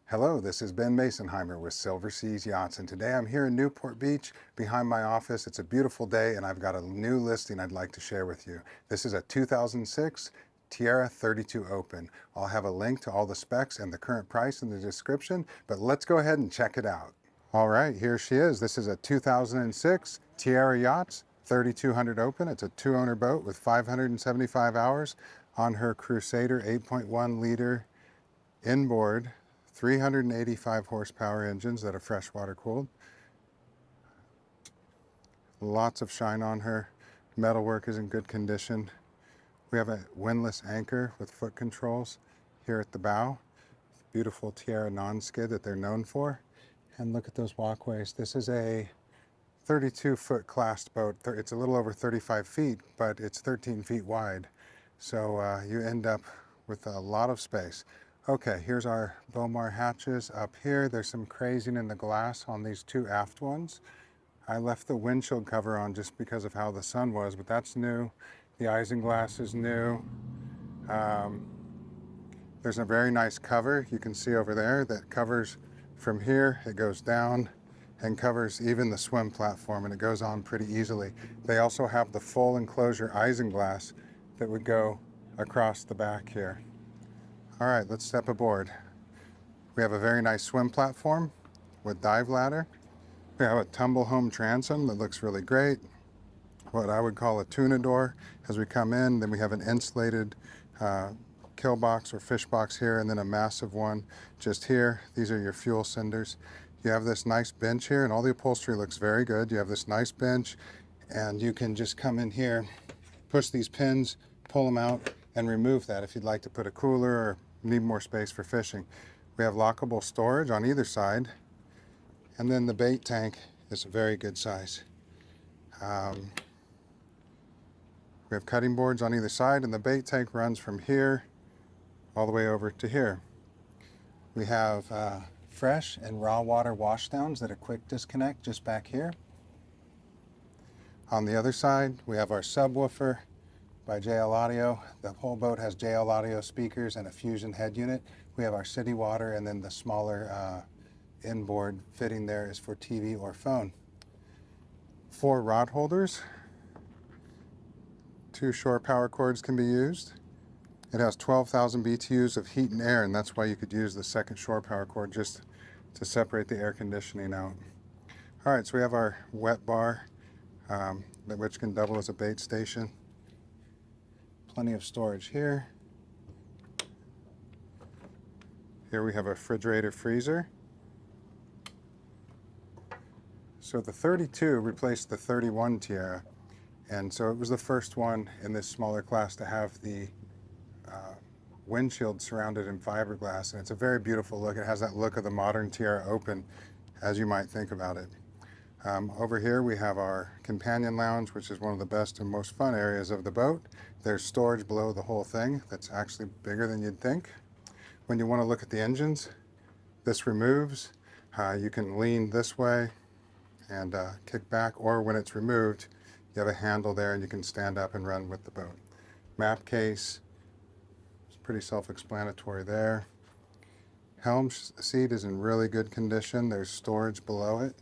Hello, this is Ben Masonheimer with Silver Seas Yachts, and today I'm here in Newport Beach behind my office. It's a beautiful day, and I've got a new listing I'd like to share with you. This is a 2006 Tiara 32 Open. I'll have a link to all the specs and the current price in the description, but let's go ahead and check it out. All right, here she is. This is a 2006 Tiara Yachts 3200 Open. It's a two-owner boat with 575 hours on her Crusader 8.1 liter inboard 385 horsepower engines that are freshwater cooled. Lots of shine on her. Metalwork is in good condition. We have a windlass anchor with foot controls here at the bow. Beautiful Tiara non-skid that they're known for. And look at those walkways. This is a 32-foot classed boat. It's a little over 35 feet, but it's 13 feet wide. So you end up with a lot of space. Okay, here's our Bomar hatches up here. There's some crazing in the glass on these two aft ones. I left the windshield cover on just because of how the sun was, but that's new. The isinglass is new. There's a very nice cover you can see over there that covers from here. It goes down and covers even the swim platform, and it goes on pretty easily. They also have the full enclosure isinglass that would go across the back here. All right, let's step aboard. We have a very nice swim platform with dive ladder. We have a tumble home transom that looks really great. What I would call a tuna door as we come in. Then we have an insulated kill box or fish box here, and then a massive one just here. These are your fuel cinders. You have this nice bench here, and all the upholstery looks very good. You have this nice bench, and you can just come in here, push these pins, pull them out, and remove that if you'd like to put a cooler or need more space for fishing. We have lockable storage on either side, and then the bait tank is a very good size. We have cutting boards on either side, and the bait tank runs from here all the way over to here. We have fresh and raw water washdowns that are quick disconnect just back here. On the other side, we have our subwoofer by JL Audio. The whole boat has JL Audio speakers and a Fusion head unit. We have our city water, and then the smaller inboard fitting there is for TV or phone. 4 rod holders. 2 shore power cords can be used. It has 12,000 BTUs of heat and air, and that's why you could use the second shore power cord just to separate the air conditioning out. All right, so we have our wet bar, which can double as a bait station. Plenty of storage here. Here we have a refrigerator freezer. So the 32 replaced the 31 Tiara, and so it was the first one in this smaller class to have the windshield surrounded in fiberglass, and it's a very beautiful look. It has that look of the modern Tiara Open, as you might think about it. Over here we have our companion lounge, which is one of the best and most fun areas of the boat. There's storage below the whole thing that's actually bigger than you'd think. When you want to look at the engines, this removes. You can lean this way and kick back, or when it's removed, you have a handle there and you can stand up and run with the boat. Map case, it's pretty self-explanatory there. Helm seat is in really good condition. There's storage below it,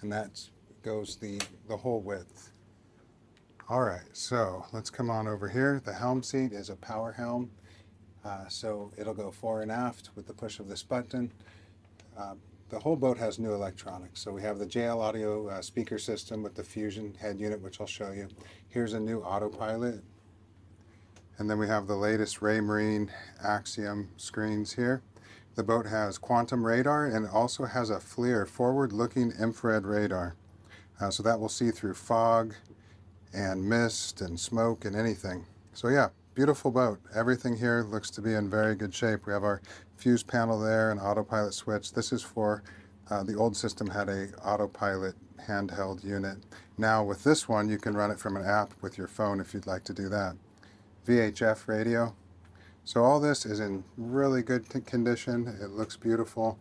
and that goes the whole width. All right, so let's come on over here. The helm seat is a power helm, so it'll go fore and aft with the push of this button. The whole boat has new electronics. So we have the JL Audio speaker system with the Fusion head unit, which I'll show you. Here's a new autopilot. And then we have the latest Raymarine Axiom screens here. The boat has quantum radar, and it also has a FLIR, forward-looking infrared radar. So that will see through fog and mist and smoke and anything. So yeah, beautiful boat. Everything here looks to be in very good shape. We have our fuse panel there, an autopilot switch. This is for, the old system had a autopilot handheld unit. Now with this one, you can run it from an app with your phone if you'd like to do that. VHF radio. So all this is in really good condition. It looks beautiful.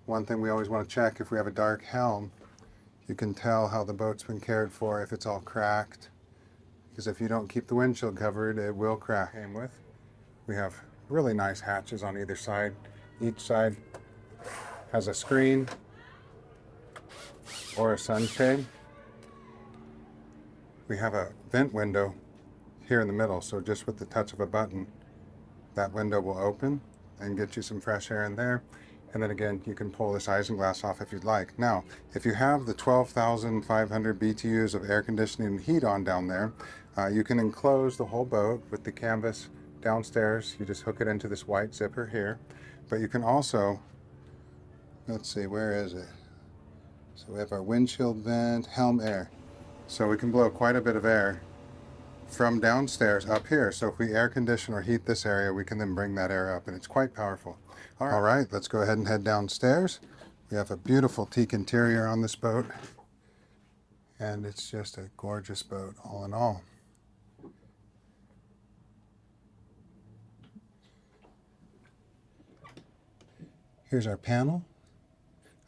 One thing we always want to check, if we have a dark helm, you can tell how the boat's been cared for if it's all cracked. Because if you don't keep the windshield covered, it will crack. We have really nice hatches on either side. Each side has a screen or a sunshade. We have a vent window here in the middle, so just with the touch of a button, that window will open and get you some fresh air in there. And then again, you can pull this isinglass off if you'd like. Now, if you have the 12,500 BTUs of air conditioning and heat on down there, you can enclose the whole boat with the canvas downstairs. You just hook it into this white zipper here. But you can also, let's see, where is it? So we have our windshield vent, helm air. So we can blow quite a bit of air from downstairs up here. So if we air condition or heat this area, we can then bring that air up, and it's quite powerful. All right, let's go ahead and head downstairs. We have a beautiful teak interior on this boat, and it's just a gorgeous boat all in all. Here's our panel.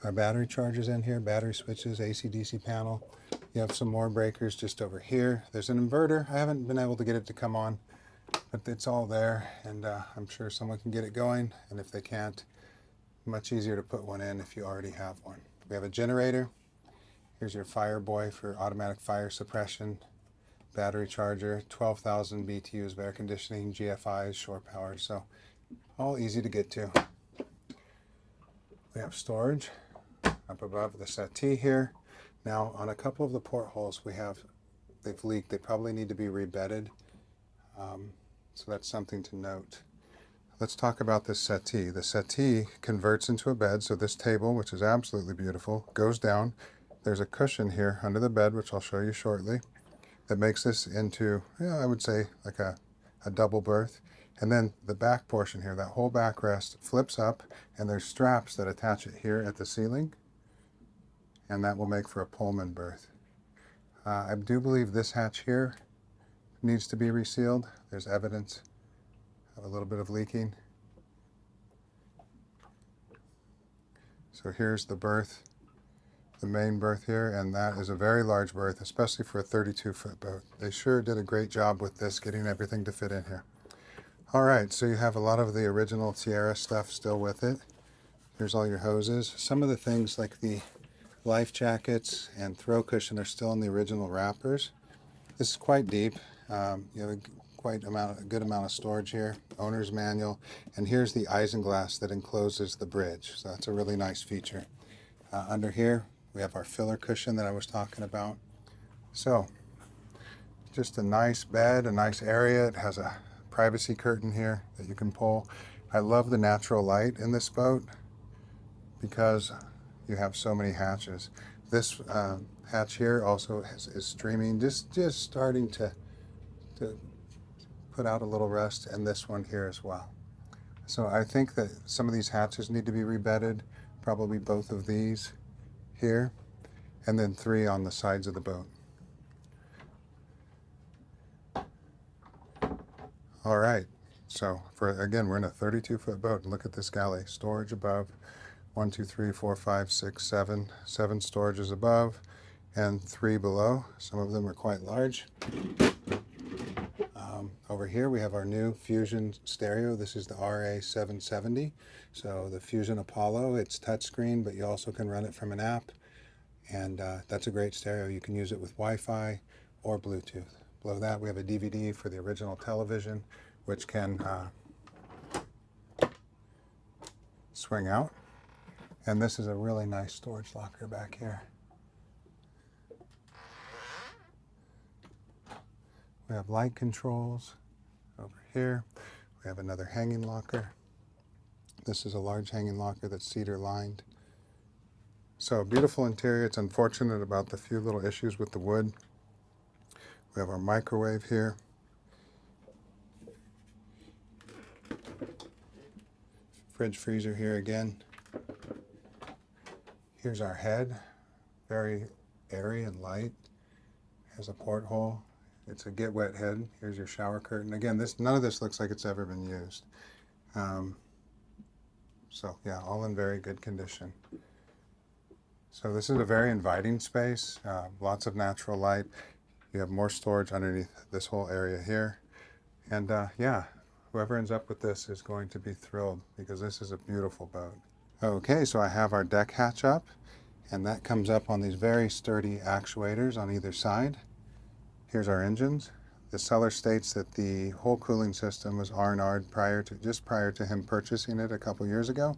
Our battery chargers in here, battery switches, AC/DC panel. You have some more breakers just over here. There's an inverter. I haven't been able to get it to come on, but it's all there, and I'm sure someone can get it going. And if they can't, much easier to put one in if you already have one. We have a generator. Here's your Fireboy for automatic fire suppression. Battery charger, 12,000 BTUs of air conditioning, GFIs, shore power, so all easy to get to. We have storage up above the settee here. Now, on a couple of the portholes they've leaked. They probably need to be rebedded, so that's something to note. Let's talk about this settee. The settee converts into a bed, so this table, which is absolutely beautiful, goes down. There's a cushion here under the bed, which I'll show you shortly, that makes this into, I would say, like a double berth. And then the back portion here, that whole backrest flips up, and there's straps that attach it here at the ceiling, and that will make for a Pullman berth. I do believe this hatch here needs to be resealed. There's evidence of a little bit of leaking. So here's the berth, the main berth here, and that is a very large berth, especially for a 32-foot boat. They sure did a great job with this, getting everything to fit in here. All right, so you have a lot of the original Tiara stuff still with it. Here's all your hoses. Some of the things like the life jackets and throw cushion are still in the original wrappers. This is quite deep. You have a good amount of storage here. Owner's manual, and here's the isinglass that encloses the bridge. So that's a really nice feature. Under here, we have our filler cushion that I was talking about. So, just a nice bed, a nice area. It has a privacy curtain here that you can pull. I love the natural light in this boat because you have so many hatches. This hatch here also is streaming, just starting to put out a little rust, and this one here as well. So I think that some of these hatches need to be rebedded, probably both of these here, and then 3 on the sides of the boat. All right, so again, we're in a 32-foot boat, and look at this galley. Storage above, 1, 2, 3, 4, 5, 6, 7. 7 storages above and 3 below. Some of them are quite large. Over here we have our new Fusion stereo. This is the RA770. So the Fusion Apollo, it's touchscreen, but you also can run it from an app. And that's a great stereo. You can use it with Wi-Fi or Bluetooth. Below that we have a DVD for the original television, which can swing out. And this is a really nice storage locker back here. We have light controls over here. We have another hanging locker. This is a large hanging locker that's cedar lined. So beautiful interior. It's unfortunate about the few little issues with the wood. We have our microwave here. Fridge freezer here again. Here's our head. Very airy and light. Has a porthole. It's a get wet head. Here's your shower curtain. Again, none of this looks like it's ever been used. So yeah, all in very good condition. So this is a very inviting space. Lots of natural light. You have more storage underneath this whole area here. And yeah, Whoever ends up with this is going to be thrilled because this is a beautiful boat. Okay, so I have our deck hatch up, and that comes up on these very sturdy actuators on either side. Here's our engines. The seller states that the whole cooling system was R&R'd just prior to him purchasing it a couple years ago.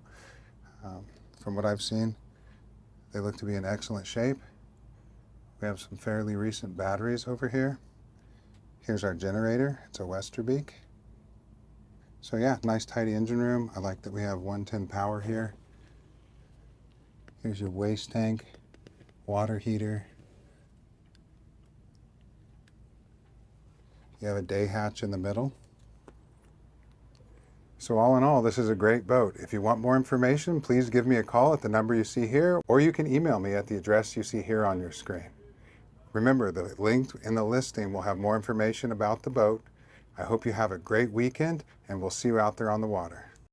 From what I've seen, they look to be in excellent shape. We have some fairly recent batteries over here. Here's our generator. It's a Westerbeek. So yeah, nice tidy engine room. I like that we have 110 power here. Here's your waste tank, water heater. You have a day hatch in the middle. So all in all, this is a great boat. If you want more information, please give me a call at the number you see here, or you can email me at the address you see here on your screen. Remember, the link in the listing will have more information about the boat. I hope you have a great weekend, and we'll see you out there on the water.